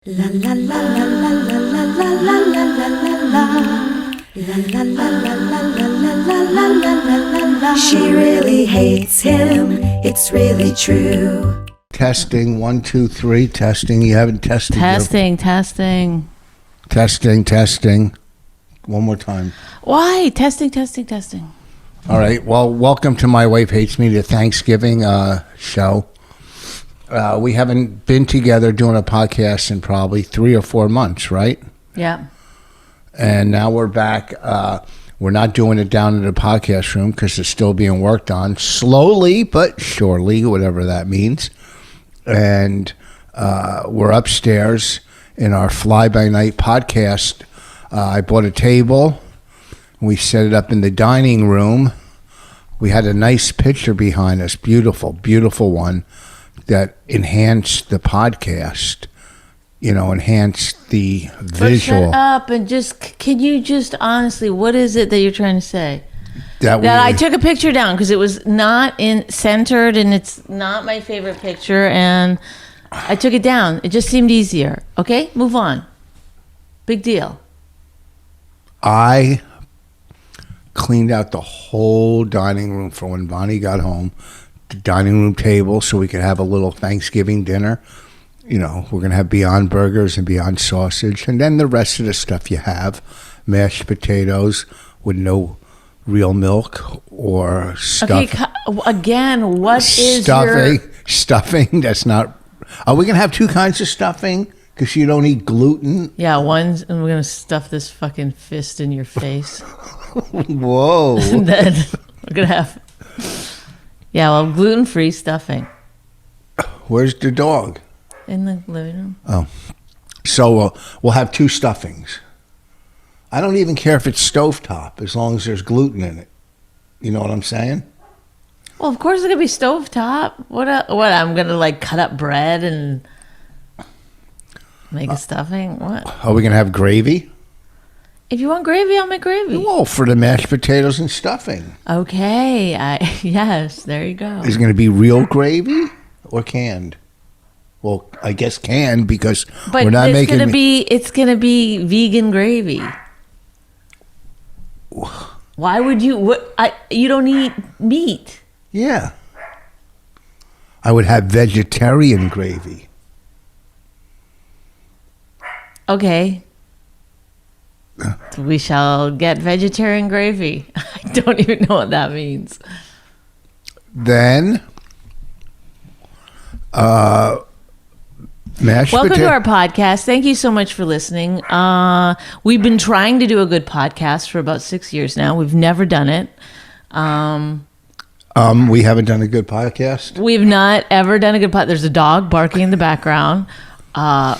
La la la la la la la la la la la la. La la la la la la la la la la la. She really hates him, it's really true. Testing, 1, 2, 3, testing. You haven't tested Testing. Testing. One more time. Why? Testing. All right. Well, welcome to My Wife Hates Me, the Thanksgiving show. We haven't been together doing a podcast in probably 3 or 4 months, right? Yeah. And now we're back. We're not doing it down in the podcast room because it's still being worked on slowly but surely, whatever that means. And we're upstairs in our fly-by-night podcast. I bought a table. We set it up in the dining room. We had a nice picture behind us, beautiful one, that enhanced the podcast, enhanced the visual. But shut up and can you just honestly, what is it that you're trying to say? That I took a picture down because it was not centered and it's not my favorite picture and I took it down. It just seemed easier. Okay, move on. Big deal. I cleaned out the whole dining room for when Bonnie got home. The dining room table so we could have a little Thanksgiving dinner. We're going to have Beyond Burgers and Beyond Sausage. And then the rest of the stuff you have. Mashed potatoes with no real milk or stuff. Okay, again, what is Stuffing, that's not... Are we going to have 2 kinds of stuffing? Because you don't eat gluten? Yeah, and we're going to stuff this fucking fist in your face. Whoa. And then we're going to have... Yeah, well, gluten-free stuffing. Where's the dog? In the living room. Oh. So we'll have 2 stuffings. I don't even care if it's stovetop as long as there's gluten in it. You know what I'm saying? Well, of course it's going to be stovetop. What I'm going to cut up bread and make a stuffing? What? Are we going to have gravy? If you want gravy, I'll make gravy. Well, for the mashed potatoes and stuffing. Okay. Yes, there you go. Is it going to be real gravy or canned? Well, I guess canned because we're not making... It's going to be vegan gravy. Why would you... you don't eat meat. Yeah. I would have vegetarian gravy. Okay. We shall get vegetarian gravy. I don't even know what that means. Then, Welcome to our podcast. Thank you so much for listening. We've been trying to do a good podcast for about 6 years now. We've never done it. We haven't done a good podcast? We've not ever done a good podcast. There's a dog barking in the background.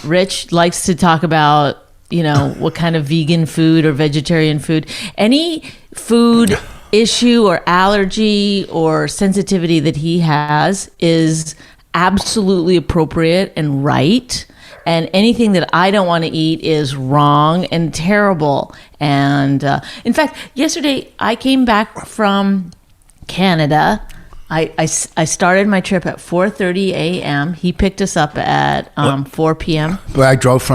Rich likes to talk about what kind of vegan food or vegetarian food. Any food issue or allergy or sensitivity that he has is absolutely appropriate and right. And anything that I don't want to eat is wrong and terrible. And in fact, yesterday I came back from Canada. I started my trip at 4:30 a.m. He picked us up at 4 p.m. But I drove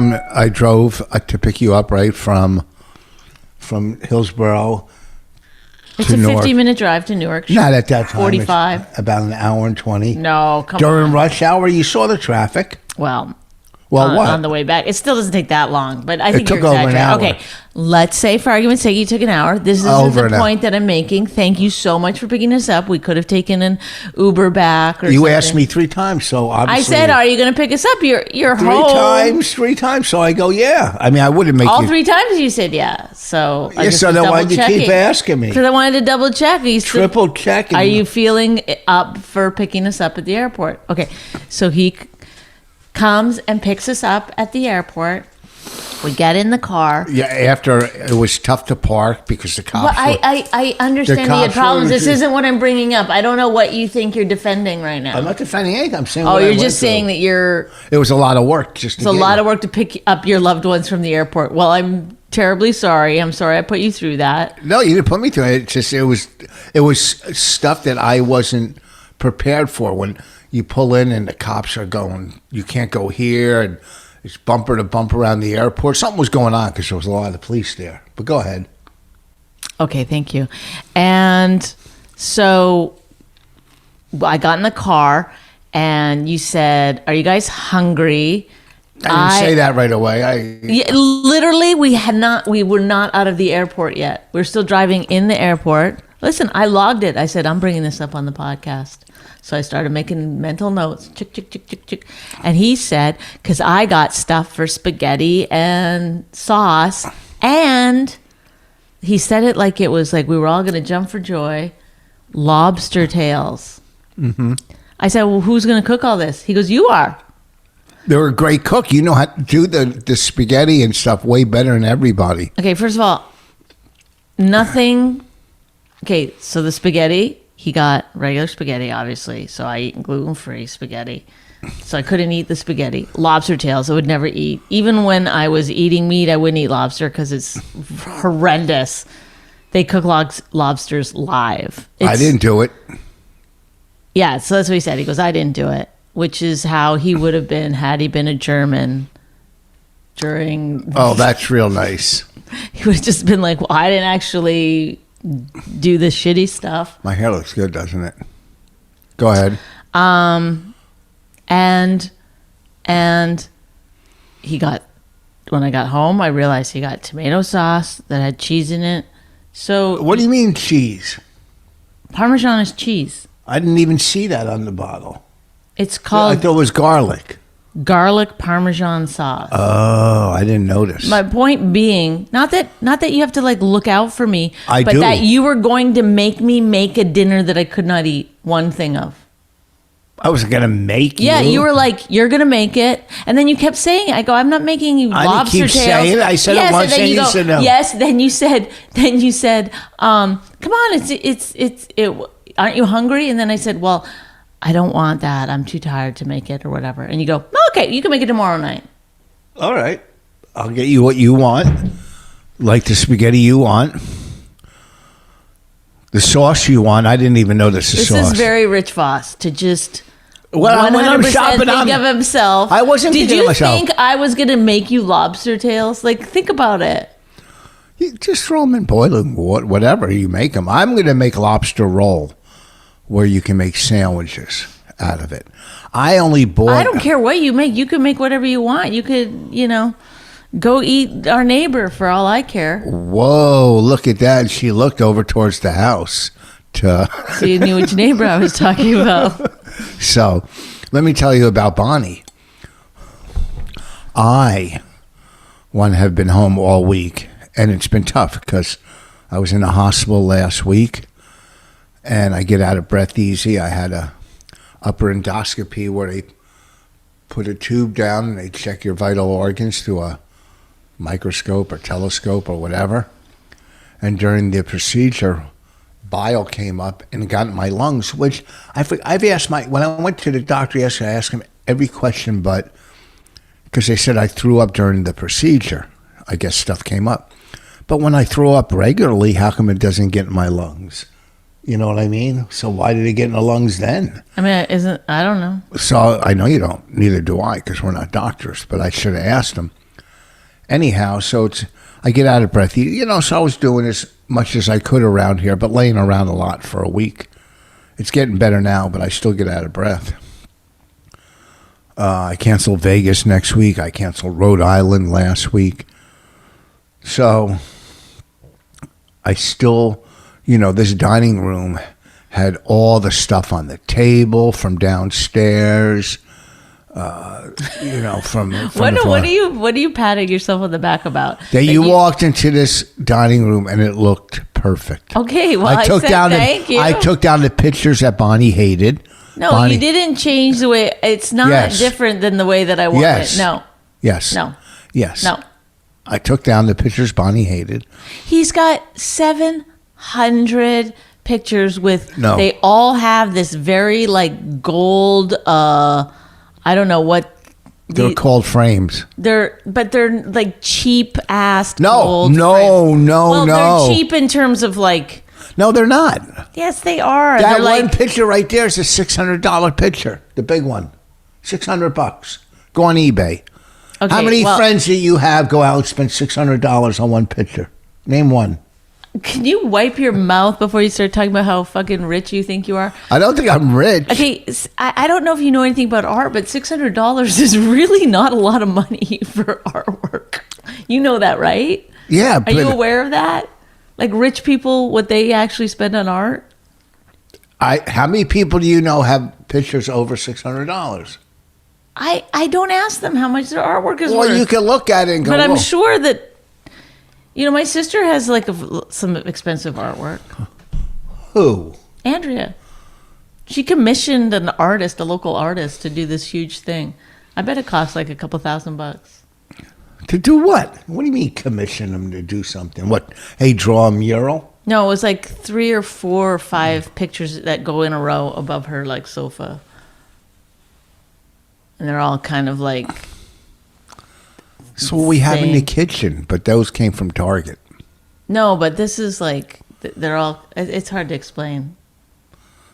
to pick you up right from Hillsborough. It's a 50-minute drive to Newark. Not at that time. 45. It's about an hour and 20. No, come on. During rush hour, you saw the traffic. Well, what? On the way back. It still doesn't take that long, but I think it took you're over an hour. Okay, let's say for argument's sake you took an hour. This isn't the point that I'm making. Thank you so much for picking us up. We could have taken an Uber back or You something. asked me 3 times, so obviously... I said, are you going to pick us up? You're home. 3 times, so I go, yeah. I mean, I wouldn't make All 3 times you said yeah. So I so then why'd you keep asking me? Because I wanted to double check. Triple checking. Are you feeling up for picking us up at the airport? Okay, so he comes and picks us up at the airport. We get in the car. Yeah, after it was tough to park because the cops. Well, I understand he had problems. This isn't what I'm bringing up. I don't know what you think you're defending right now. I'm not defending anything. I'm saying. You're just saying that you're. It was a lot of work. It's a lot of work to pick up your loved ones from the airport. Well, I'm terribly sorry. I'm sorry I put you through that. No, you didn't put me through it. It was stuff that I wasn't prepared for when you pull in and the cops are going, you can't go here, and it's bumper to bumper around the airport. Something was going on because there was a lot of the police there. But go ahead. Okay, thank you. And so I got in the car and you said, "Are you guys hungry?" I didn't say that right away. Yeah, literally, we were not out of the airport yet. We're still driving in the airport. Listen, I logged it. I said, I'm bringing this up on the podcast. So I started making mental notes. Chick, chick, chick, chick, chick. And he said, because I got stuff for spaghetti and sauce. And he said it like it was like we were all going to jump for joy. Lobster tails. Mm-hmm. I said, well, who's going to cook all this? He goes, you are. They're a great cook. You know how to do the spaghetti and stuff way better than everybody. Okay, first of all, nothing. Okay, so the spaghetti, he got regular spaghetti, obviously. So I eat gluten-free spaghetti. So I couldn't eat the spaghetti. Lobster tails, I would never eat. Even when I was eating meat, I wouldn't eat lobster because it's horrendous. They cook lobsters live. I didn't do it. Yeah, so that's what he said. He goes, I didn't do it. Which is how he would have been had he been a German during... Oh, that's real nice. He would have just been like, well, I didn't actually do the shitty stuff. My hair looks good, doesn't it? Go ahead. And he got... When I got home, I realized he got tomato sauce that had cheese in it. So... What do you mean cheese? Parmesan is cheese. I didn't even see that on the bottle. It's called I thought it was garlic. Garlic Parmesan sauce. Oh, I didn't notice. My point being, not that you have to like look out for me, I but do. that you were going to make me make a dinner that I could not eat one thing of. I was going to make you. Yeah, you were like, you're going to make it. And then you kept saying it. I go, I'm not making you lobster tails. I didn't keep saying it. I said it once and you said no. Yes, then you said, come on, it's aren't you hungry? And then I said, well, I don't want that. I'm too tired to make it or whatever. And you go, okay, you can make it tomorrow night. All right. I'll get you what you want. Like the spaghetti you want. The sauce you want. I didn't even notice the sauce. This is very Rich Voss to just 100% think of himself. I wasn't thinking of myself. Did you think I was going to make you lobster tails? Like, think about it. You just throw them in boiling water, whatever you make them. I'm going to make lobster roll where you can make sandwiches out of it. I only bought... I don't care what you make. You can make whatever you want. You could, go eat our neighbor for all I care. Whoa, look at that. And she looked over towards the house. So you knew which neighbor I was talking about. So, let me tell you about Bonnie. I have been home all week, and it's been tough because I was in the hospital last week. And I get out of breath easy. I had a upper endoscopy where they put a tube down and they check your vital organs through a microscope or telescope or whatever. And during the procedure, bile came up and got in my lungs, which I've asked when I went to the doctor yesterday, I asked him every question, but because they said I threw up during the procedure. I guess stuff came up. But when I throw up regularly, how come it doesn't get in my lungs? You know what I mean? So why did it get in the lungs then? I mean, I don't know. So I know you don't. Neither do I, because we're not doctors. But I should have asked them. Anyhow, so I get out of breath. So I was doing as much as I could around here, but laying around a lot for a week. It's getting better now, but I still get out of breath. I canceled Vegas next week. I canceled Rhode Island last week. So I still... this dining room had all the stuff on the table from downstairs. From what are you patting yourself on the back about? That you walked into this dining room and it looked perfect. Okay, well I took down the pictures that Bonnie hated. No, Bonnie, you didn't change the way. It's not different than the way that I want it. No. Yes. No. Yes. No. I took down the pictures Bonnie hated. He's got 700 pictures with. No. They all have this very like gold. I don't know what. They're called frames. They're like cheap ass. No. They're cheap in terms of like. No, they're not. Yes, they are. That they're one picture right there is a $600 picture. The big one, $600. Go on eBay. How many friends that you have go out and spend $600 on one picture? Name one. Can you wipe your mouth before you start talking about how fucking rich you think you are? I don't think I'm rich. Okay, I don't know if you know anything about art, but $600 is really not a lot of money for artwork. You know that, right? Yeah. Are you aware of that? Like rich people, what they actually spend on art? How many people do you know have pictures over $600? I don't ask them how much their artwork is worth. Well, you can look at it and go, but I'm "Whoa." sure that, my sister has like some expensive artwork. Who? Andrea. She commissioned an artist, a local artist, to do this huge thing. I bet it costs like a couple $1,000. To do what? What do you mean commission them to do something? What? Hey, draw a mural? No, it was like 3 or 4 or 5 pictures that go in a row above her like sofa. And they're all kind of like... That's what we have in the kitchen, but those came from Target. No, but this is like, they're all, it's hard to explain.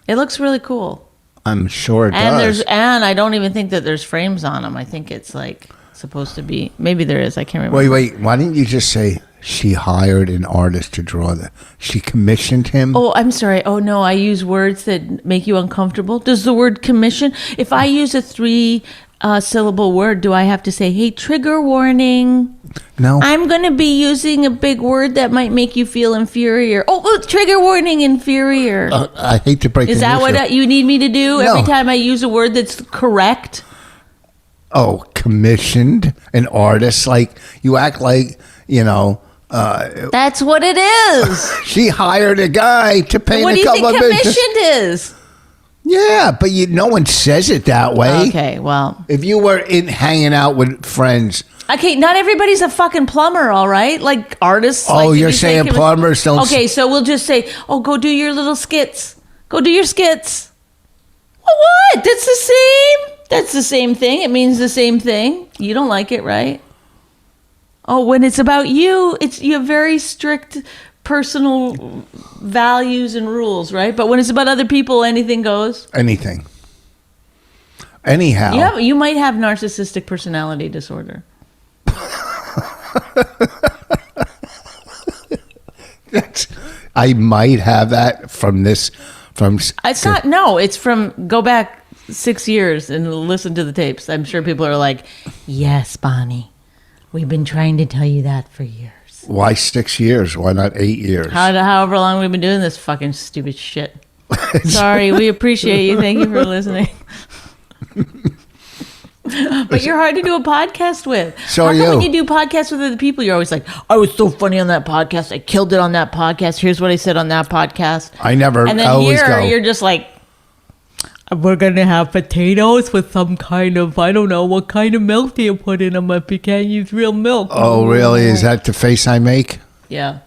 It looks really cool. I'm sure it does. And I don't even think that there's frames on them. I think it's like supposed to be, maybe there is, I can't remember. Wait, why didn't you just say she hired an artist to draw she commissioned him? Oh, I'm sorry. Oh no, I use words that make you uncomfortable. Does the word commission, if I use a 3 syllable word, do I have to say, hey, trigger warning? No. I'm going to be using a big word that might make you feel inferior. Oh, trigger warning, inferior. I hate to break the news. Is that what you need me to do every time I use a word that's correct? Oh, commissioned an artist. Like, you act like, that's what it is. She hired a guy to paint What do a you couple think of pictures. commissioned is? Yeah, but no one says it that way. Okay, well. If you were hanging out with friends. Okay, not everybody's a fucking plumber, all right? Like artists. Oh, like, you're saying plumbers don't. Okay, so we'll just say, go do your little skits. Go do your skits. Well, what? That's the same. That's the same thing. It means the same thing. You don't like it, right? Oh, when it's about you, you have very strict personal values and rules, right? But when it's about other people, anything goes. Anything. Anyhow. Yeah, you might have narcissistic personality disorder. I might have that from this. It's not. No, it's from. Go back 6 years and listen to the tapes. I'm sure people are like, "Yes, Bonnie, we've been trying to tell you that for years." Why 6 years? Why not 8 years? However long we've been doing this fucking stupid shit. Sorry, we appreciate you. Thank you for listening. But you're hard to do a podcast with. So How are come you. when you do podcasts with other people, you're always like, I was so funny on that podcast. I killed it on that podcast. Here's what I said on that podcast. I never. And then always here, go. you're just like, we're going to have potatoes with some kind of, I don't know, what kind of milk do you put in them if you can't use real milk? Oh, really? Is that the face I make? Yeah.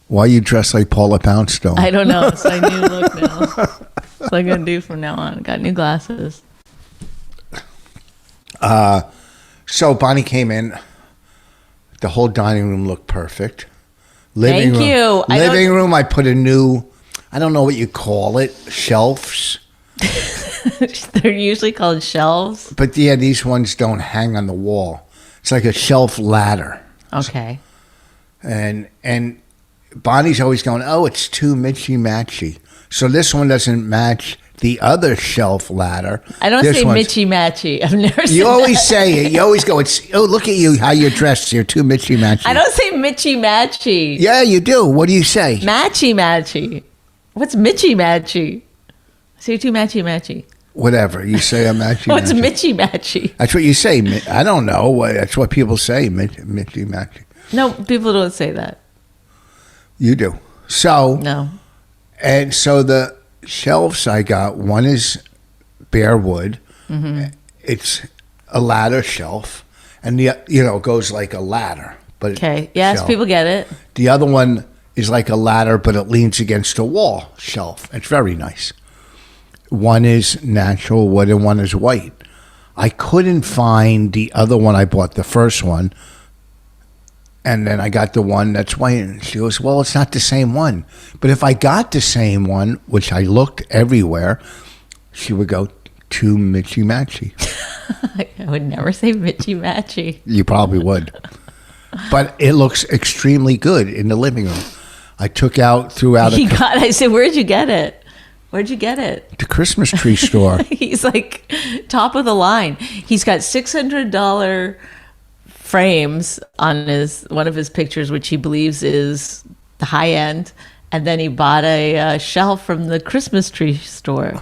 Why you dress like Paula Poundstone? I don't know. It's my new look now. That's what I'm going to do from now on. Got new glasses. So Bonnie came in. The whole dining room looked perfect. Thank you. Living room, I put a new, I don't know what you call it, shelves. They're usually called shelves. But yeah, these ones don't hang on the wall. It's like a shelf ladder. Okay. And Bonnie's always going, oh, it's too Mitchy Matchy. So this one doesn't match the other shelf ladder. I don't say Mitchy Matchy. I've never said You always that. say it. You always go, look at you, how you're dressed. You're too Mitchy Matchy. I don't say Mitchy Matchy. Yeah, you do. What do you say? Matchy Matchy. What's Mitchy Matchy? I say too Matchy Matchy. Whatever. You say a Matchy What's Matchy. Mitchy Matchy? That's what you say. I don't know. That's what people say, Mitchy Matchy. No, people don't say that. You do. So, No. and so the shelves I got, one is bare wood. Mm-hmm. It's a ladder shelf, and it goes like a ladder. But Okay. Yes, shelf. people get it. The other one is like a ladder, but it leans against a wall shelf. It's very nice. One is natural wood and one is white. I couldn't find the other one I bought, the first one. And then I got the one that's white. And she goes, well, it's not the same one. But if I got the same one, which I looked everywhere, she would go, to Mitchy Matchy. I would never say Mitchy Matchy. You probably would. But it looks extremely good in the living room. I took out, throughout I said, where'd you get it? Where'd you get it? the Christmas tree store. He's like top of the line. He's got $600 frames on one of his pictures, which he believes is the high end. And then he bought a shelf from the Christmas tree store.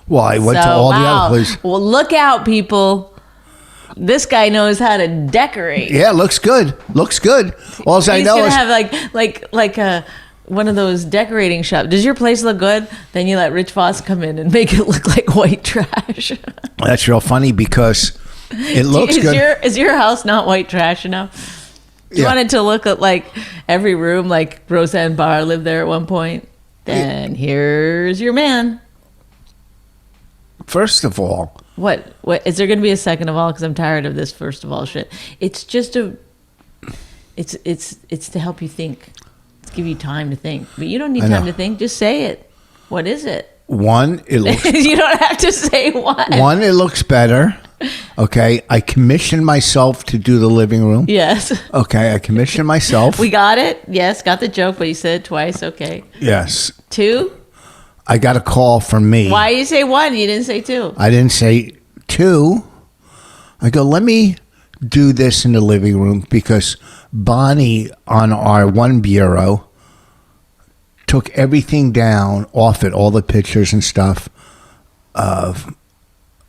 Well, I went to all the other places. Well, look out, people. This guy knows how to decorate. Yeah, looks good. Looks good. All I know gonna is have like a one of those decorating shops. Does your place look good? Then you let Rich Voss come in and make it look like white trash. that's real funny because it looks good. Is your house not white trash enough? Do you Yeah. want it to look at like every room, like Roseanne Barr lived there at one point? Then here's your man. First of all, What is there going to be a second of all? Because I'm tired of this first of all shit. It's just it's to help you think, to give you time to think. But you don't need I know. time to think. Just say it. What is it? one, it looks You don't have to say what. one, it looks better. Okay, I commissioned myself to do the living room. Yes, Okay, I commissioned myself. we got it. Yes, got the joke, but you said it twice. Okay, Yes, 2. I got a call from me. Why you say 1? You didn't say 2. I didn't say 2. I go, let me do this in the living room because Bonnie on our one bureau took everything down off it, all the pictures and stuff of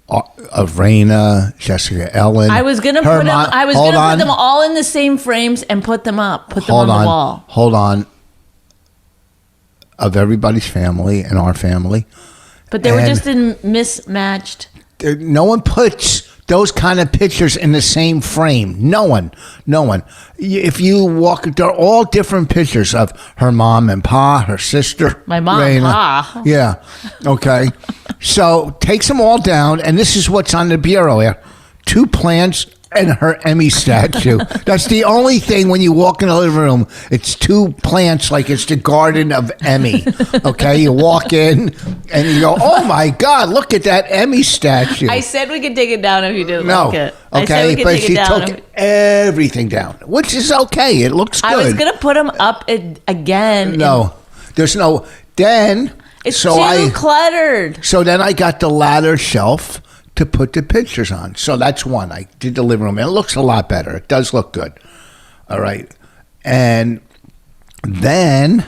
Raina, Jessica Ellen. I was gonna her put them. mom- I was Hold gonna on. put them all in the same frames and put them up. Put them Hold on the wall. Hold on. Of everybody's family and our family. But they were And- just in mismatched. No one puts those kind of pictures in the same frame. No one. If you walk, they're all different pictures of her mom and pa, her sister. My mom and pa. Yeah. Okay. So takes them all down, and this is what's on the bureau here. 2 plants and her Emmy statue. That's the only thing when you walk in the living room. It's 2 plants like it's the Garden of Emmy. Okay, you walk in and you go, "Oh my God, look at that Emmy statue." I said we could take it down if you didn't no, like it. I said okay, we could but take she it down. took everything down, which is okay. It looks good. I was gonna put them up again. No, there's no. Then It's so too cluttered. So then I got the ladder shelf to put the pictures on. So that's one. I did the living room. And it looks a lot better. It does look good. All right. And then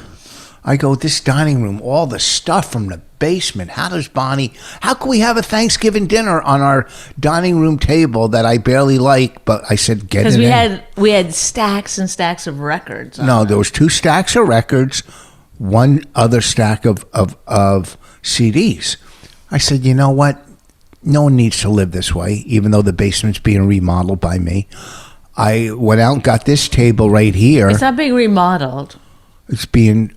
I go, this dining room, all the stuff from the basement. How can we have a Thanksgiving dinner on our dining room table that I barely like? But I said, get it in. Because we had stacks and stacks of records. No, there was 2 stacks of records, 1 other stack of CDs. I said, you know what? No one needs to live this way, even though the basement's being remodeled by me. I went out and got this table right here. It's not being remodeled. It's being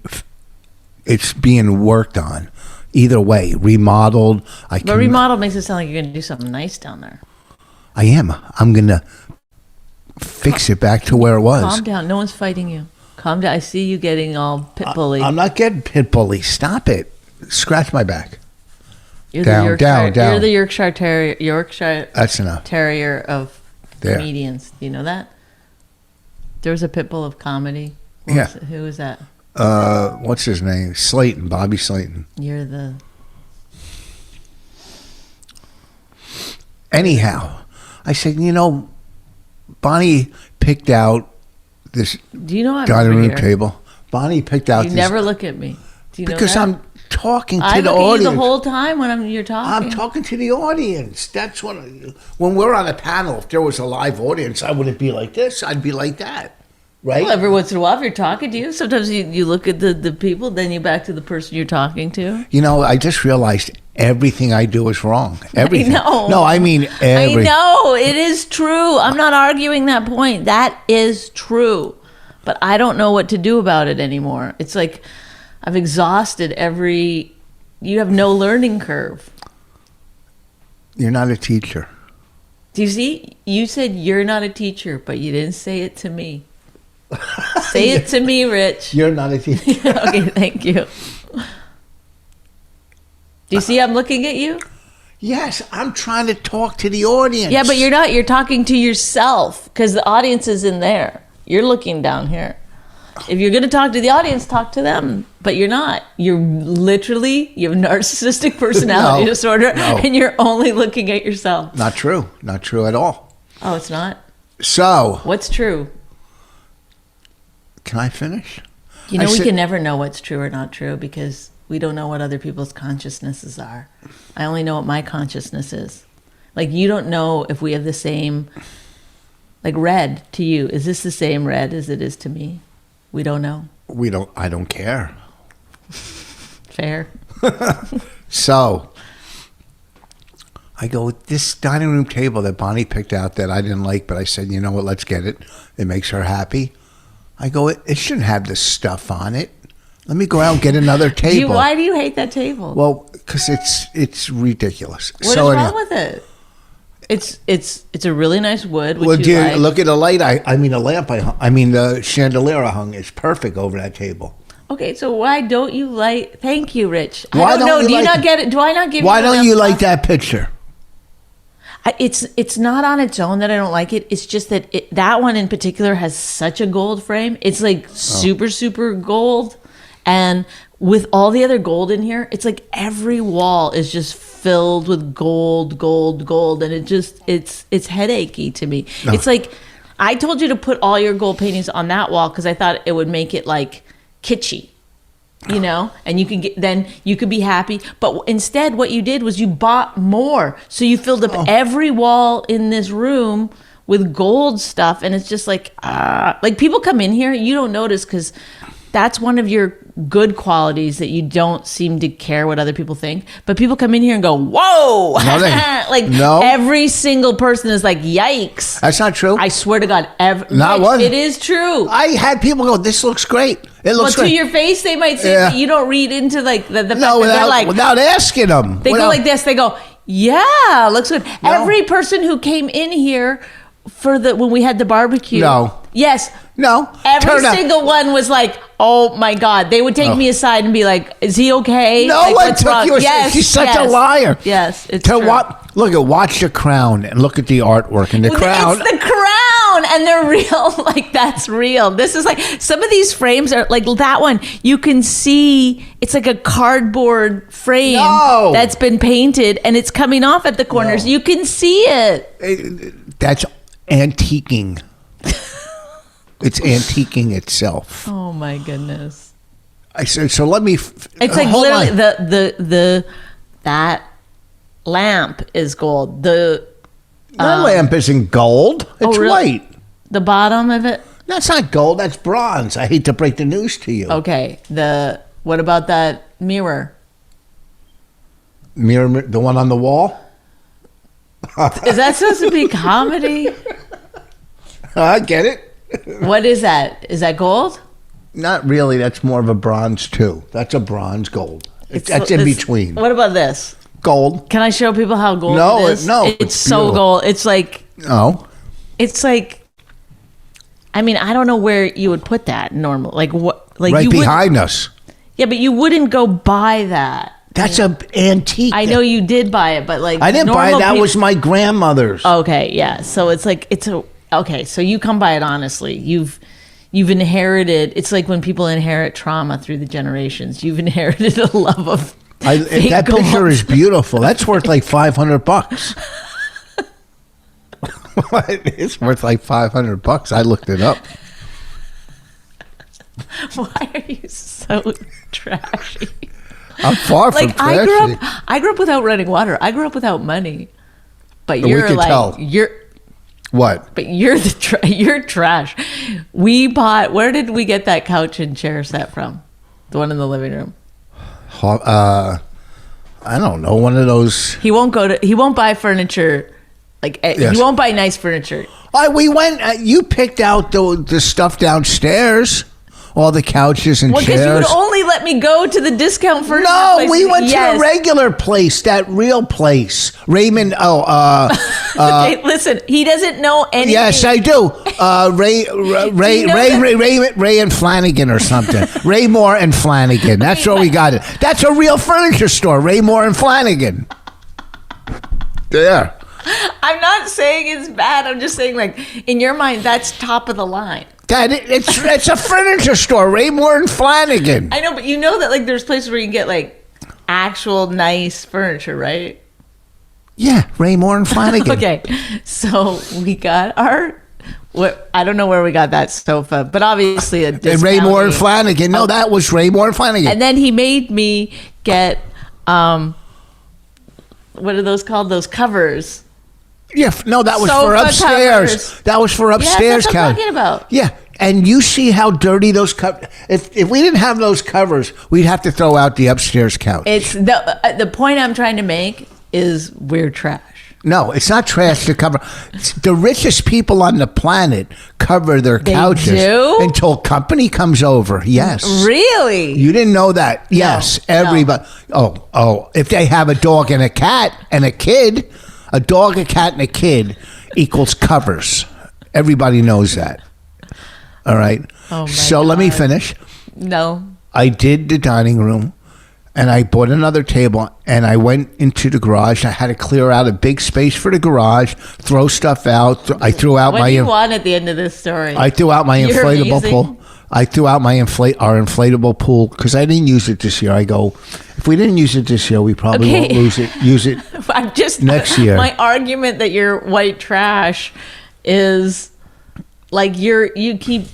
worked on. Either way, remodeled. But remodeled makes it sound like you're going to do something nice down there. I am. I'm going to fix it back to where it was. Calm down. No one's fighting you. Calm down. I see you getting all pit bully. I'm not getting pit bully. Stop it. Scratch my back. You're Down, the Yorkshire, down, down. You're the Yorkshire That's enough. Terrier of There. comedians. Do you know that? There was a pit bull of comedy. Yeah. Who was that? What's his name? Slayton, Bobby Slayton. You're the... Anyhow, I said, Bonnie picked out this Do you know I'm dining over room here? table. Bonnie picked out You this. never look at me. Do you know because that? I'm talking to I the look at you audience. the whole time when you're talking. I'm talking to the audience. That's when we're on a panel, if there was a live audience, I wouldn't be like this. I'd be like that. Right? Well, every once in a while, if you're talking to you, sometimes you look at the people, then you back to the person you're talking to. I just realized everything I do is wrong. Everything. I know. No, I mean everything. I know. It is true. I'm not arguing that point. That is true. But I don't know what to do about it anymore. It's like I've exhausted you have no learning curve. You're not a teacher. Do you see? You said you're not a teacher, but you didn't say it to me. Say it to me, Rich. You're not a teacher. Okay, thank you. Do you see I'm looking at you? Yes, I'm trying to talk to the audience. Yeah, but you're not. You're talking to yourself because the audience is in there. You're looking down here. If you're going to talk to the audience, talk to them. But you're not. You're literally, you have narcissistic personality disorder, and you're only looking at yourself. Not true. Not true at all. Oh, it's not? So. What's true? Can I finish? You know, we can never know what's true or not true because we don't know what other people's consciousnesses are. I only know what my consciousness is. Like, you don't know if we have the same, like red to you. Is this the same red as it is to me? We don't know. I don't care. Fair. So, I go, this dining room table that Bonnie picked out that I didn't like, but I said, you know what, let's get it. It makes her happy. I go, it shouldn't have this stuff on it. Let me go out and get another table. Why do you hate that table? Well, because it's ridiculous. What is wrong with it? It's a really nice wood. Well, dear, look at the light. I mean, the lamp. The chandelier I hung is perfect over that table. Okay, so why don't you like? Thank you, Rich. Why I don't know. Do you not get it? Do I not give? Why don't you like that picture? It's not on its own that I don't like it. It's just that that one in particular has such a gold frame. It's like super gold, and with all the other gold in here, it's like every wall is just filled with gold, and it's headachy to me. No. It's like I told you to put all your gold paintings on that wall because I thought it would make it like kitschy, you know, and then you could be happy. But instead, what you did was you bought more, so you filled up every wall in this room with gold stuff, and it's just like people come in here, you don't notice because that's one of your good qualities that you don't seem to care what other people think. But people come in here and go, whoa! Every single person is like, yikes. That's not true. I swear to God. Not one. It is true. I had people go, this looks great. It looks great. To your face, they might say, but you don't read into like the fact that they're like, without asking them. They go like this. They go, yeah, looks good. No. Every person who came in here when we had the barbecue. No. Yes. No. Every single one was like, oh my God. They would take me aside and be like, is he okay? No like, one took you. Yes, she's such a liar. Yes, it's true. Watch the crown and look at the artwork in the crown. It's the crown and they're real. Like, that's real. This is like, some of these frames are like that one. You can see it's like a cardboard frame that's been painted and it's coming off at the corners. You can see it. That's antiquing. It's antiquing itself. Oh my goodness! I said, so let me. It's like literally that lamp is gold. That lamp isn't gold. It's white. The bottom of it. That's not gold. That's bronze. I hate to break the news to you. Okay. What about that mirror? Mirror, the one on the wall. Is that supposed to be comedy? I get it. What is that? Is that gold? Not really. That's more of a bronze too. That's a bronze gold. That's in between. What about this? Gold. Can I show people how gold it is? No. It's so gold. It's like. No. It's like. I mean, I don't know where you would put that normal. Like what? Like right behind us. Yeah, but you wouldn't go buy that. That's an antique. I know you did buy it, but like I didn't buy it. That was my grandmother's. Okay, yeah. So it's like okay. So you come by it honestly. You've inherited. It's like when people inherit trauma through the generations. You've inherited a love of. That picture is beautiful. That's worth like $500. It's worth like $500. I looked it up. Why are you so trashy? I'm far from trashy. I grew up without running water. I grew up without money. But you're What? But you're trash. We bought. Where did we get that couch and chair set from? The one in the living room. I don't know. One of those. He won't buy furniture. He won't buy nice furniture. We went. You picked out the stuff downstairs. All the couches and chairs. Well, because you would only let me go to the discount furniture place. We went to the regular place, that real place. Raymond, okay, listen, he doesn't know anything. Yes, I do. Ray and Flanagan or something. Ray Moore and Flanagan. That's where we got it. That's a real furniture store, Ray Moore and Flanagan. There. I'm not saying it's bad. I'm just saying, like, in your mind, that's top of the line. It's a furniture store, Raymore and Flanagan. I know, but you know that, like, there's places where you can get, like, actual nice furniture, right? Yeah, Raymore and Flanagan. Okay, so we got I don't know where we got that sofa, but obviously a discounting. Raymore and Flanagan. No, that was Raymore and Flanagan. And then he made me get, what are those called? Those covers. Yeah, no, that was Sofa for upstairs. covers. That was for upstairs. Yes, that's what I'm talking about. Yeah, and you see how dirty those covers. If we didn't have those covers, we'd have to throw out the upstairs couch. It's the point I'm trying to make is we're trash. No, it's not trash to cover. The richest people on the planet cover their couches do? until company comes over. Yes. Really? You didn't know that? Yes. Everybody. No. Oh. If they have a dog and a cat and a kid, a dog, a cat, and a kid equals covers. Everybody knows that. All right. Oh my So let me finish. No. I did the dining room. And I bought another table, and I went into the garage. I had to clear out a big space for the garage, throw stuff out. I threw out What do you want at the end of this story? I threw out my You're inflatable amazing. pool. I threw out our inflatable pool because I didn't use it this year. I go, if we didn't use it this year, we probably won't use it I'm just next year. My argument that you're white trash is like you keep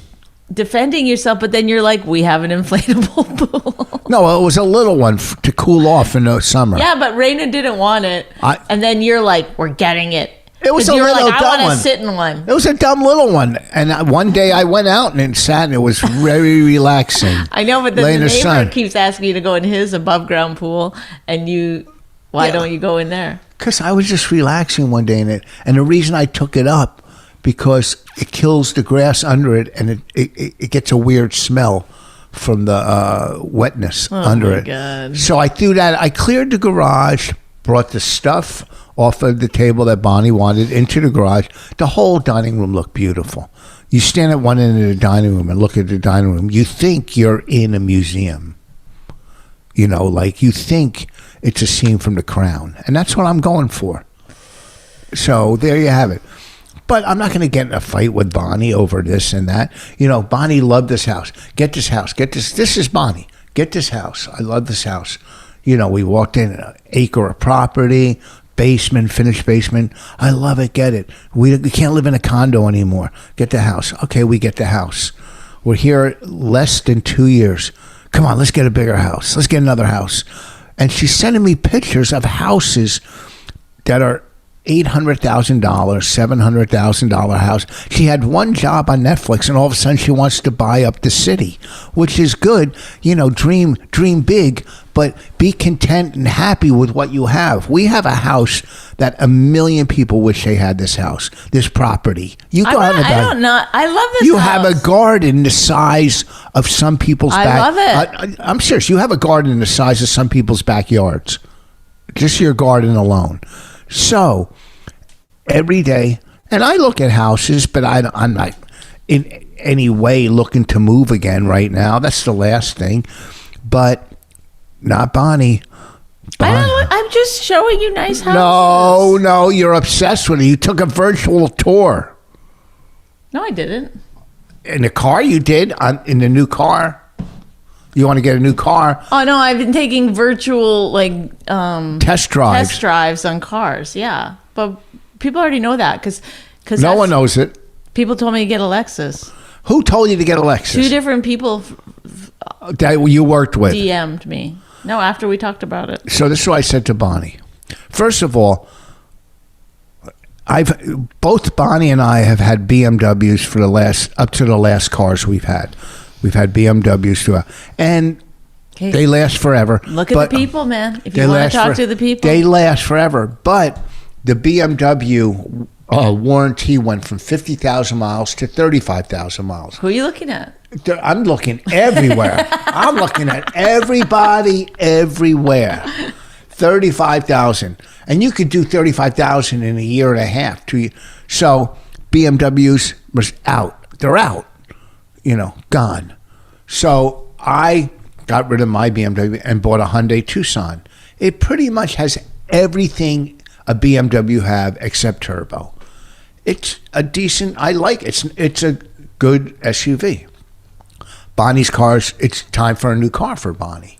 defending yourself, but then you're like, we have an inflatable pool. No, it was a little one to cool off in the summer. Yeah, but Raina didn't want it, and then you're like, we're getting it. It was 'Cause a you're little like, dumb I want one. to sit in one. It was a dumb little one. And one day I went out and it sat, and it was very relaxing. I know, but then Laying the in the neighbor sun. keeps asking you to go in his above ground pool, and why don't you go in there? Because I was just relaxing one day in it. And the reason I took it up, because it kills the grass under it, and it gets a weird smell from the wetness under my it. God. So I threw that. I cleared the garage, brought the stuff off of the table that Bonnie wanted into the garage. The whole dining room looked beautiful. You stand at one end of the dining room and look at the dining room. You think you're in a museum. You know, like you think it's a scene from The Crown. And that's what I'm going for. So there you have it. But I'm not going to get in a fight with Bonnie over this and that. You know, Bonnie loved this house. Get this house. Get this. This is Bonnie. Get this house. I love this house. You know, we walked in, an acre of property, basement, finished basement. I love it. Get it. We can't live in a condo anymore. Get the house. Okay, we get the house. We're here less than 2 years. Come on, let's get a bigger house. Let's get another house. And she's sending me pictures of houses that are $800,000, $700,000 house. She had one job on Netflix, and all of a sudden she wants to buy up the city, which is good. You know, dream big, but be content and happy with what you have. We have a house that 1 million people wish they had. This house, this property. You go out and I don't know. I love this. You house. have a garden the size of some people's I love it. I'm serious. You have a garden the size of some people's backyards. Just your garden alone. So every day, and I look at houses, but I'm not in any way looking to move again right now. That's the last thing. But not Bonnie. I'm just showing you nice houses. No, you're obsessed with it. You took a virtual tour. No, I didn't. In the car you did, in the new car. You want to get a new car? Oh no, I've been taking virtual Test drives. test drives on cars. Yeah, but people already know that because No one knows it. People told me to get a Lexus. Who told you to get a Lexus? 2 different people That you worked with. DM'd me. No, after we talked about it. So this is what I said to Bonnie. First of all, both Bonnie and I have had BMWs for up to the last cars we've had. We've had BMWs throughout, and Okay. they last forever. Look at the people, man. If they you want last to talk to the people, they last forever. But the BMW warranty went from 50,000 miles to 35,000 miles. who are you looking at? I'm looking everywhere. I'm looking at everybody everywhere. 35,000. And you could do 35,000 in a year and a half, 2 years. So BMWs was out. They're out. You know, gone. So I got rid of my BMW and bought a Hyundai Tucson. It pretty much has everything a BMW have except turbo. It's a decent. I like it. It's a good SUV. Bonnie's cars. It's time for a new car for Bonnie.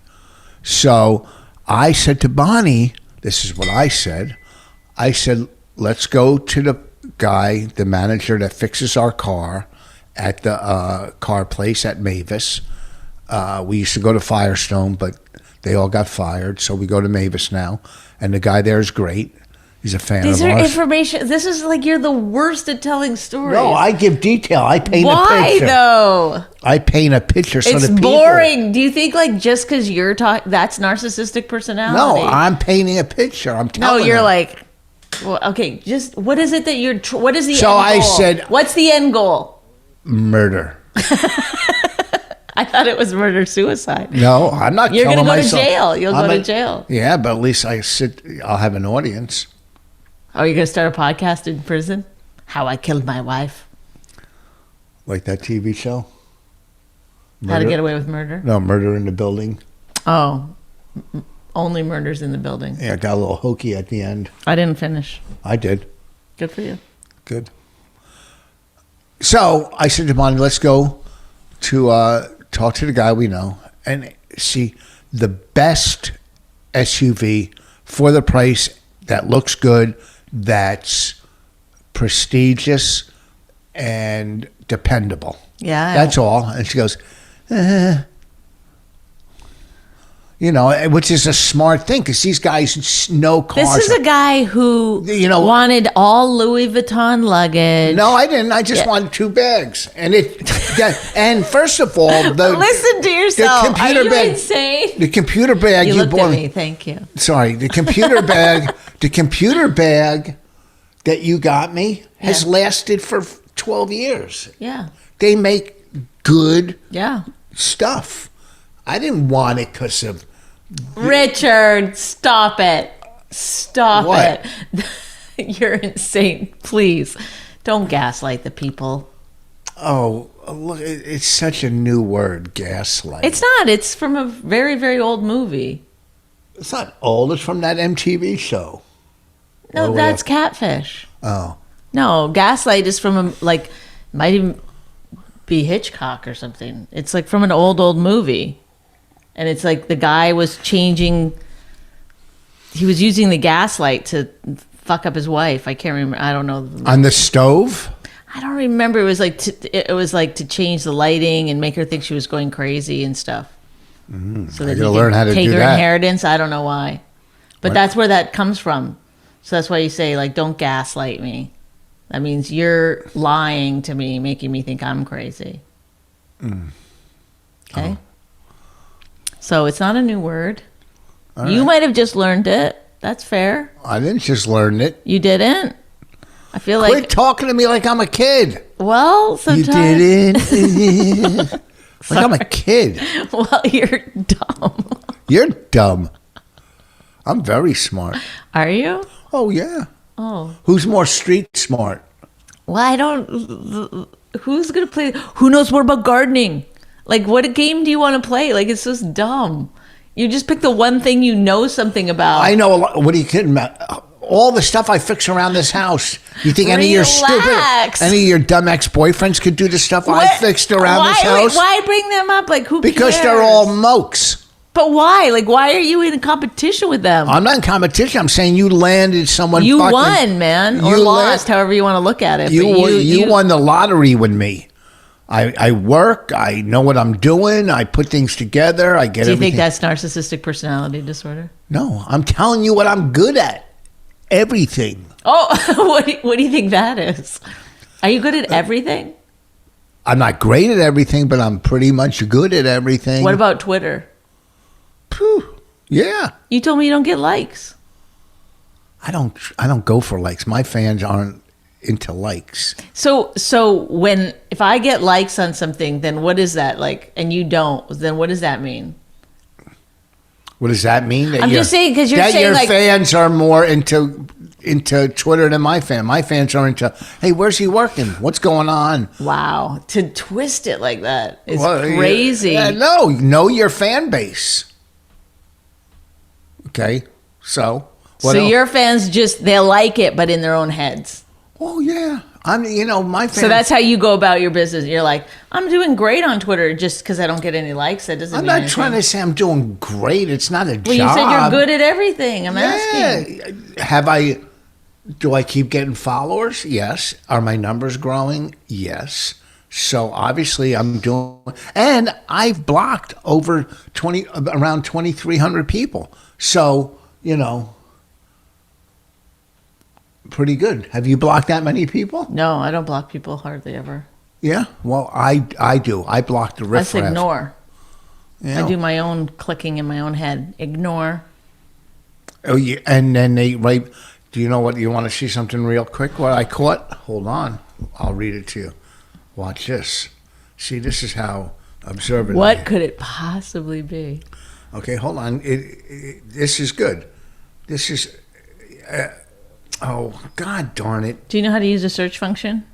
So I said to Bonnie, "This is what I said." I said, "Let's go to the guy, the manager that fixes our car at the car place at Mavis. We used to go to Firestone, but they all got fired, so we go to Mavis now. And the guy there is great. He's a fan These of are ours. information. This is like you're the worst at telling stories. No, I give detail. I paint a Why picture. though? I paint a picture so It's the people... boring. Do you think like just because you're talking, that's narcissistic personality? No, I'm painting a picture. I'm No, telling you're them. like, well, okay. Just what is it that you're? What is the So end I goal? said- What's the end goal? Murder. I thought it was murder suicide. No, I'm not You're killing gonna go to myself. jail. You'll I'm go to jail. Yeah, but at least I'll have an audience. Oh, you're gonna start a podcast in prison? How I killed my wife. Like that TV show? How to get away with murder? No, Murder in the Building. Oh, only murders in the building. Yeah, it got a little hokey at the end. I didn't finish. I did. Good for you. Good. So I said to Bonnie, let's go to talk to the guy we know and see the best SUV for the price that looks good, that's prestigious and dependable. Yeah. That's all. And she goes, which is a smart thing because these guys know cars. This is a guy who wanted all Louis Vuitton luggage. No, I didn't. I just wanted 2 bags, and and first of all, listen to yourself. The computer Are you bag, insane? The computer bag You you looked bought at me. Thank you. Sorry, the computer bag. The computer bag that you got me has lasted for 12 years. Yeah. They make good Yeah. stuff. I didn't want it because of... Richard, stop it. Stop What? it. You're insane. Please don't gaslight the people. Oh, look, it's such a new word, gaslight. It's not. It's from a very, very old movie. It's not old. It's from that MTV show. No, Oh, that's Catfish. Oh. No, Gaslight is from might even be Hitchcock or something. It's like from an old movie. And it's like the guy was changing, he was using the gaslight to fuck up his wife. I can't remember. I don't know. On the stove? I don't remember. It was like to change the lighting and make her think she was going crazy and stuff. So that I he gotta could learn how to take do her that. inheritance. I don't know why, but that's where that comes from. So that's why you say like, don't gaslight me. That means you're lying to me, making me think I'm crazy. Okay. Oh. So it's not a new word. All You right. might have just learned it. That's fair. I didn't just learn it. You didn't. I feel Quit like, talking to me like I'm a kid. well, You sometimes. didn't. Like I'm a kid. Well, you're dumb. You're dumb. I'm very smart. Are you? Oh, yeah. Oh. Who's more street smart? Well, I don't. Who's going to play? Who knows more about gardening? Like, what game do you want to play? Like, it's just dumb. You just pick the one thing you know something about. I know a lot. What are you kidding about? All the stuff I fix around this house. You think any of your Relax. any of your dumb ex-boyfriends could do the stuff I fixed around this house? Why bring them up? Like, who Because cares? they're all mokes. But why? Like, why are you in competition with them? I'm not in competition. I'm saying you landed someone. You fucking, won, man, or You lost, however you want to look at it. You, But you won the lottery with me. I work. I know what I'm doing. I put things together. I get Do you everything. think that's narcissistic personality disorder? No, I'm telling you what I'm good at. Everything. Oh, what do you think that is? Are you good at everything? I'm not great at everything, but I'm pretty much good at everything. What about Twitter? Phew. Yeah. You told me you don't get likes. I don't go for likes. My fans aren't into likes. So if I get likes on something, then what is that like? And you don't, then what does that mean? What does that mean? That I'm just saying, 'cause you're that saying, your like- fans are more into Twitter than my fan. My fans are into, hey, where's he working? What's going on? Wow, to twist it like that is Well, crazy. Yeah, no, know your fan base. Okay, so What so else? your fans they like it, but in their own heads. Oh yeah, my fans. So that's how you go about your business. You're like, I'm doing great on Twitter just because I don't get any likes. That doesn't I'm mean not anything. trying to say I'm doing great. It's not a job. Well, you said you're good at everything. I'm asking. Do I keep getting followers? Yes. Are my numbers growing? Yes. So obviously I'm doing, and I've blocked around 2,300 people. So, pretty good. Have you blocked that many people? No, I don't block people hardly ever. Yeah. Well, I do. I block the riffraff. I just ignore. Yeah. I do my own clicking in my own head. Ignore. Oh, yeah. And then they write, do you know what? You want to see something real quick? What I caught? Hold on. I'll read it to you. Watch this. See, this is how observant I What am. could it possibly be? Okay, hold on. This is good. This is, oh, God darn it. Do you know how to use a search function?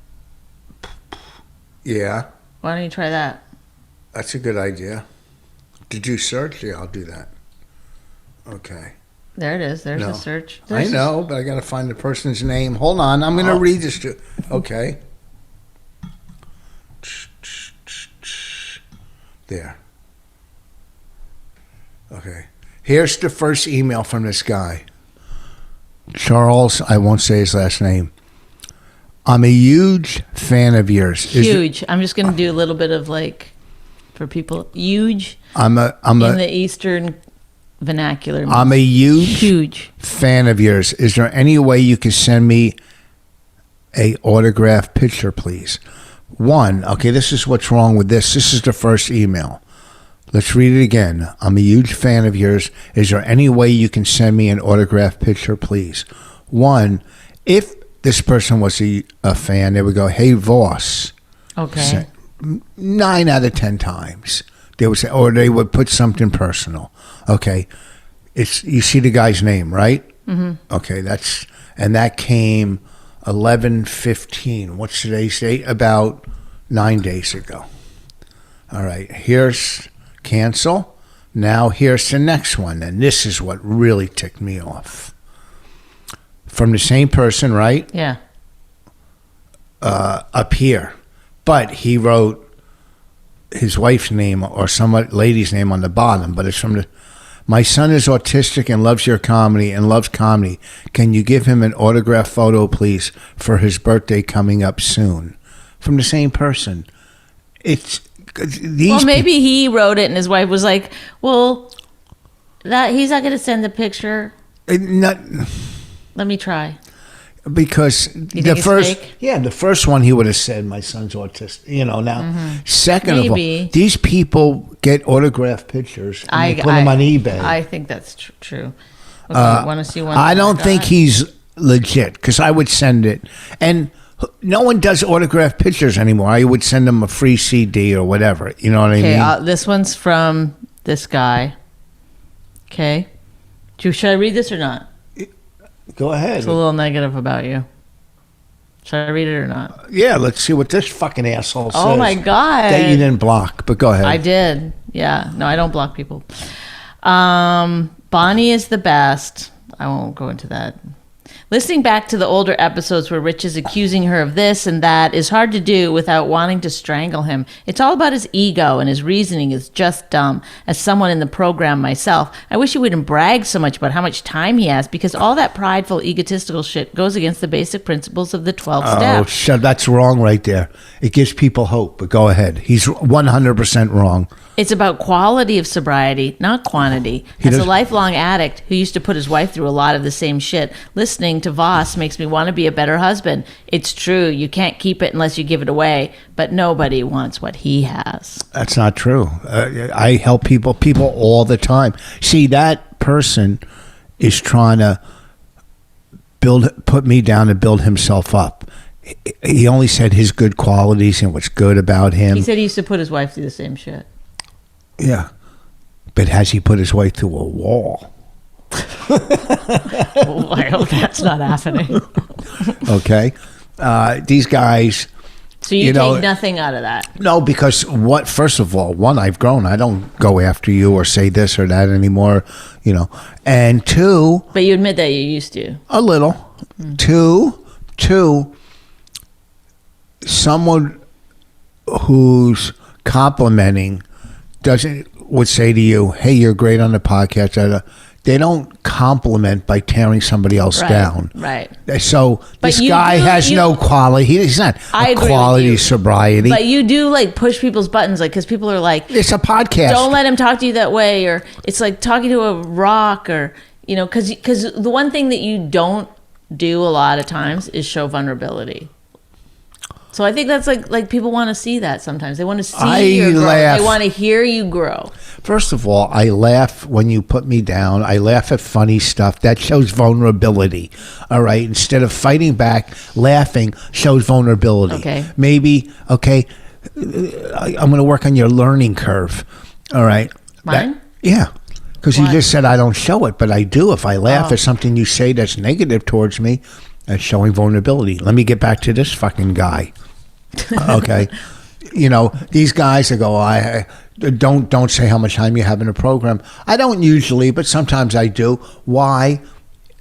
Yeah, Why don't you try that? that's a good idea. Did you search? Yeah, I'll do that. Okay. There it is. There's No. a search. I know, but I got to find the person's name. Hold on. I'm going to read this to okay. There. Okay. Here's the first email from this guy. Charles, I won't say his last name. I'm a huge fan of yours. Huge. I'm just going to do a little bit of for people, huge I'm in the Eastern vernacular. I'm a huge fan of yours. Is there any way you could send me a autographed picture, please? One, okay, this is what's wrong with this. This is the first email. Let's read it again. I'm a huge fan of yours. Is there any way you can send me an autographed picture, please? One, if this person was a fan, they would go, hey, Voss. Okay. 9 out of 10 times. They would say, or they would put something personal. Okay. You see the guy's name, right? Mm-hmm. Okay, that came 11/15. What's today's date? About 9 days ago. All right, here's cancel. Now here's the next one, and this is what really ticked me off. From the same person, right? Yeah. Up here. But he wrote his wife's name or some lady's name on the bottom, but it's from my son is autistic and loves your comedy and loves comedy. Can you give him an autograph photo, please, for his birthday coming up soon? From the same person. It's these. Well, maybe he wrote it and his wife was like, well, he's not going to send the picture. Not Let me try. because You think it's fake? the first one he would have said my son's autistic. Now, second of all, Maybe. these people get autographed pictures and they put them on eBay. I think that's true. Okay, want to see one? I don't think he's legit because I would send it. And no one does autographed pictures anymore. I would send them a free CD or whatever. You know what I mean? Okay, this one's from this guy. Okay. Should I read this or not? Go ahead. It's a little negative about you. Should I read it or not? Yeah, let's see what this fucking asshole says. Oh my God. That you didn't block, but go ahead. I did. Yeah. No, I don't block people. Bonnie is the best. I won't go into that. Listening back to the older episodes where Rich is accusing her of this and that is hard to do without wanting to strangle him. It's all about his ego, and his reasoning is just dumb. As someone in the program myself, I wish he wouldn't brag so much about how much time he has, because all that prideful, egotistical shit goes against the basic principles of the 12 Oh, steps. shut! That's wrong right there. It gives people hope, but go ahead. He's 100% wrong. It's about quality of sobriety, not quantity. As a lifelong addict who used to put his wife through a lot of the same shit, listening to Voss makes me want to be a better husband. It's true, you can't keep it unless you give it away, but nobody wants what he has. That's not true. I help people all the time. See, that person is trying to put me down and build himself up. He only said his good qualities and what's good about him. He said he used to put his wife through the same shit. Yeah. But has he put his wife through a wall? Well, I hope that's not happening. Okay. These guys So you take nothing out of that. No, because first of all, one, I've grown. I don't go after you or say this or that anymore, And two. But you admit that you used to. A little. Two, someone who's complimenting would say to you, hey, you're great on the podcast. They don't compliment by tearing somebody else down. Right. So this guy has no quality. He's not a quality sobriety. But you do like push people's buttons, like, because people are like, it's a podcast. Don't let him talk to you that way, or it's like talking to a rock, or because the one thing that you don't do a lot of times is show vulnerability. So I think that's like people want to see that sometimes. They want to see your growth. They want to hear you grow. First of all, I laugh when you put me down. I laugh at funny stuff. That shows vulnerability. All right? Instead of fighting back, laughing shows vulnerability. Okay. Maybe, I'm going to work on your learning curve. All right? Mine? Yeah. Because you just said I don't show it, but I do. If I laugh at something you say that's negative towards me, that's showing vulnerability. Let me get back to this fucking guy. Okay. These guys that go, don't say how much time you have in a program. I don't usually, but sometimes I do. Why?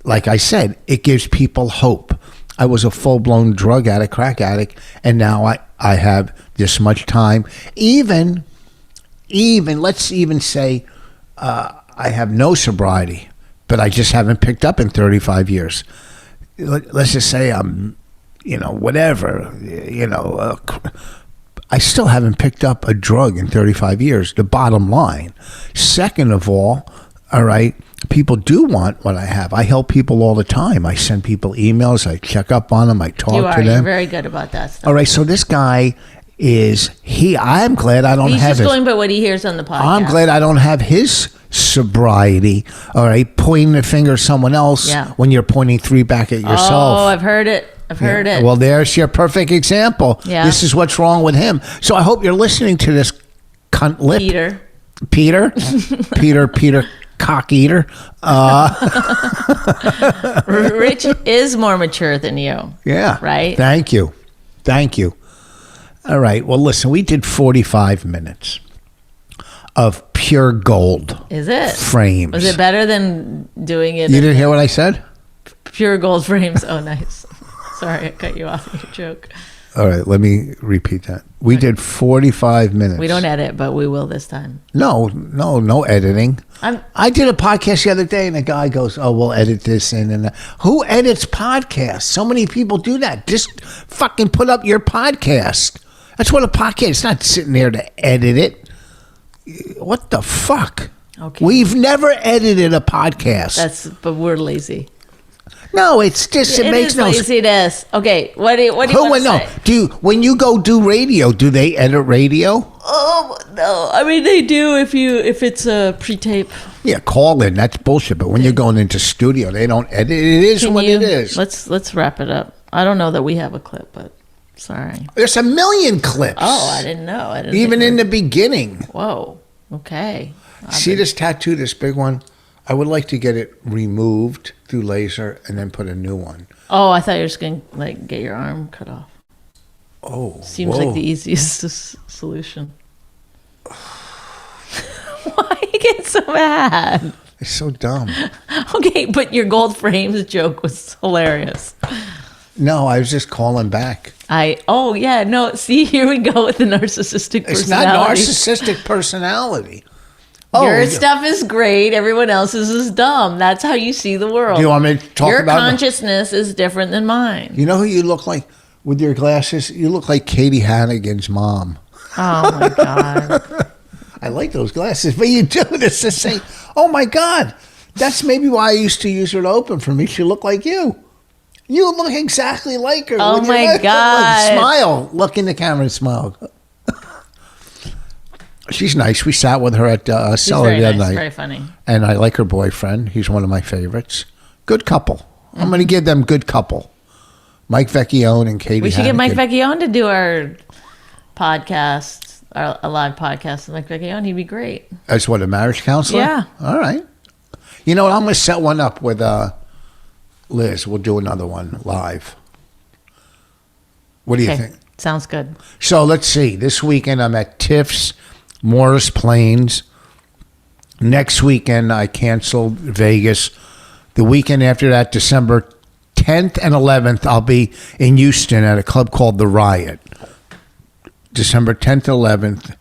Like I said, it gives people hope. I was a full-blown drug addict, crack addict, and now I have this much time. Even let's even say I have no sobriety, but I just haven't picked up in 35 years. Let's just say I'm, whatever, I still haven't picked up a drug in 35 years, the bottom line. Second of all right, people do want what I have. I help people all the time. I send people emails. I check up on them. I talk to them. You're very good about that stuff. All right, so this guy I'm glad I don't have He's just going by what he hears on the podcast. I'm glad I don't have his sobriety, all right, pointing the finger at someone else when you're pointing three back at yourself. Oh, I've heard it. Heard it. Well, there's your perfect example. Yeah. This is what's wrong with him. So I hope you're listening to this cunt lip. Peter, cock eater. Rich is more mature than you. Yeah. Right? Thank you. All right. Well, listen, we did 45 minutes of pure gold. Is it? Frames. Was it better than doing it? You didn't hear what I said? Pure gold frames. Oh, nice. Sorry, I cut you off with your joke. All right, let me repeat that. We did 45 minutes. We don't edit, but we will this time. No editing. I did a podcast the other day, and a guy goes, "Oh, we'll edit this in and that." Who edits podcasts? So many people do that. Just fucking put up your podcast. That's what a podcast. It's not sitting there to edit it. What the fuck? Okay. We've never edited a podcast. But we're lazy. No, it's just it makes no sense. Laziness. Okay, what do you want to say? When you go do radio, do they edit radio? Oh no! I mean, they do if it's a pre-tape. Yeah, call in. That's bullshit. But when you're going into studio, they don't edit. It is what it is. Let's wrap it up. I don't know that we have a clip, but sorry. There's a million clips. Oh, I didn't know. Even in the beginning. Whoa. Okay. See this tattoo, this big one? I would like to get it removed through laser and then put a new one. Oh, I thought you were just going to get your arm cut off. Oh, seems like the easiest solution. Why are you getting so mad? It's so dumb. Okay, but your gold frames joke was hilarious. No, I was just calling back. See, here we go with the narcissistic personality. It's not narcissistic personality. Your stuff is great. Everyone else's is dumb. That's how you see the world. Do you want me to talk about your consciousness is different than mine. You know who you look like with your glasses? You look like Katie Hannigan's mom. Oh, my God. I like those glasses, but you do this to say, oh, my God. That's maybe why I used to use her to open for me. She looked like you. You look exactly like her. Oh, my God. Smile. Look in the camera and smile. She's nice. We sat with her at Cellar the other night. Very funny. And I like her boyfriend. He's one of my favorites. Good couple. Mm-hmm. I'm going to give them good couple. Mike Vecchione and Katie. We should get Mike Vecchione to do our podcast, a live podcast with Mike Vecchione. He'd be great. As what, a marriage counselor? Yeah. All right. You know what? I'm going to set one up with Liz. We'll do another one live. What do you think? Sounds good. So let's see. This weekend I'm at Tiff's, Morris Plains. Next weekend I canceled Vegas. The weekend after that, December 10th and 11th, I'll be in Houston at a club called The Riot. December 10th and 11th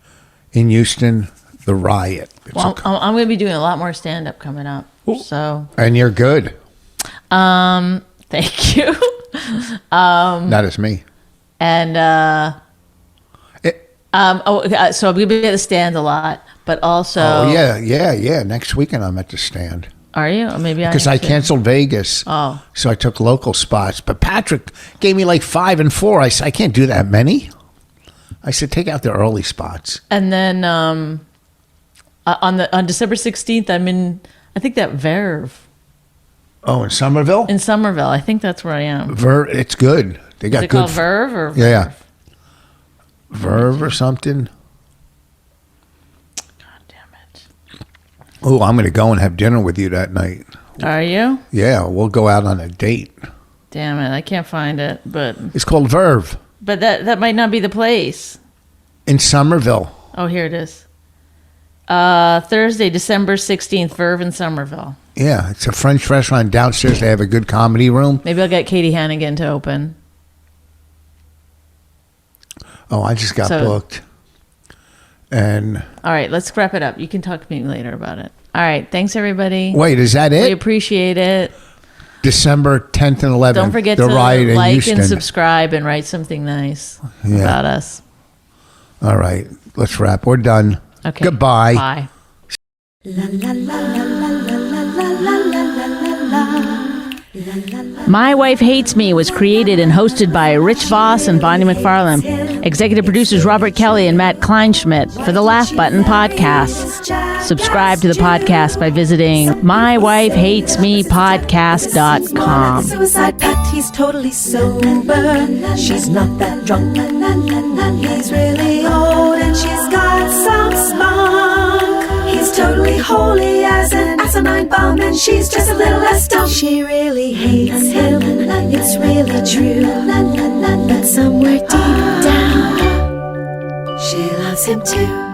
in Houston, The Riot. Well, I'm going to be doing a lot more stand-up coming up. So, And you're good. thank you. Not as me. And so I'm going to be at the stand a lot, but also. Oh, yeah. Next weekend I'm at the stand. Are you? Or maybe Because I canceled Vegas. Oh. So I took local spots. But Patrick gave me like 5 and 4. I said, I can't do that many. I said, take out the early spots. And then on December 16th, I'm in, I think that Verve. Oh, in Somerville? In Somerville. I think that's where I am. Verve, it's good. They got Is it good. called Verve or Verve? Yeah. Verve or something. God damn it. Oh, I'm going to go and have dinner with you that night. Are you? Yeah, we'll go out on a date. Damn it. I can't find it, but It's called Verve that might not be the place. in Somerville. Oh, here it is. Thursday, December 16th, Verve in Somerville. Yeah, it's a French restaurant downstairs. They have a good comedy room. Maybe I'll get Katie Hannigan to open. Oh, I just got booked. And All right, let's wrap it up. You can talk to me later about it. All right, thanks everybody. wait, is that We it? appreciate it. December 10th and 11th. Don't forget the to Riot in like Houston. and subscribe and write something nice about us. All right, let's wrap. We're done. Okay. Goodbye. Bye. La la la la la la la la la la la la. My Wife Hates Me was created and hosted by Rich Voss and Bonnie McFarlane. Executive producers Robert Kelly and Matt Kleinschmidt for the Laugh Button podcast. Subscribe to the podcast by visiting mywifehatesmepodcast.com. Suicide pact, he's totally sober. She's not that drunk. He's really old and she's got some spunk. He's totally holy as an asinine bomb, and she's just a little less dumb. She really hates him, it's really true. But somewhere deep down, she loves him too.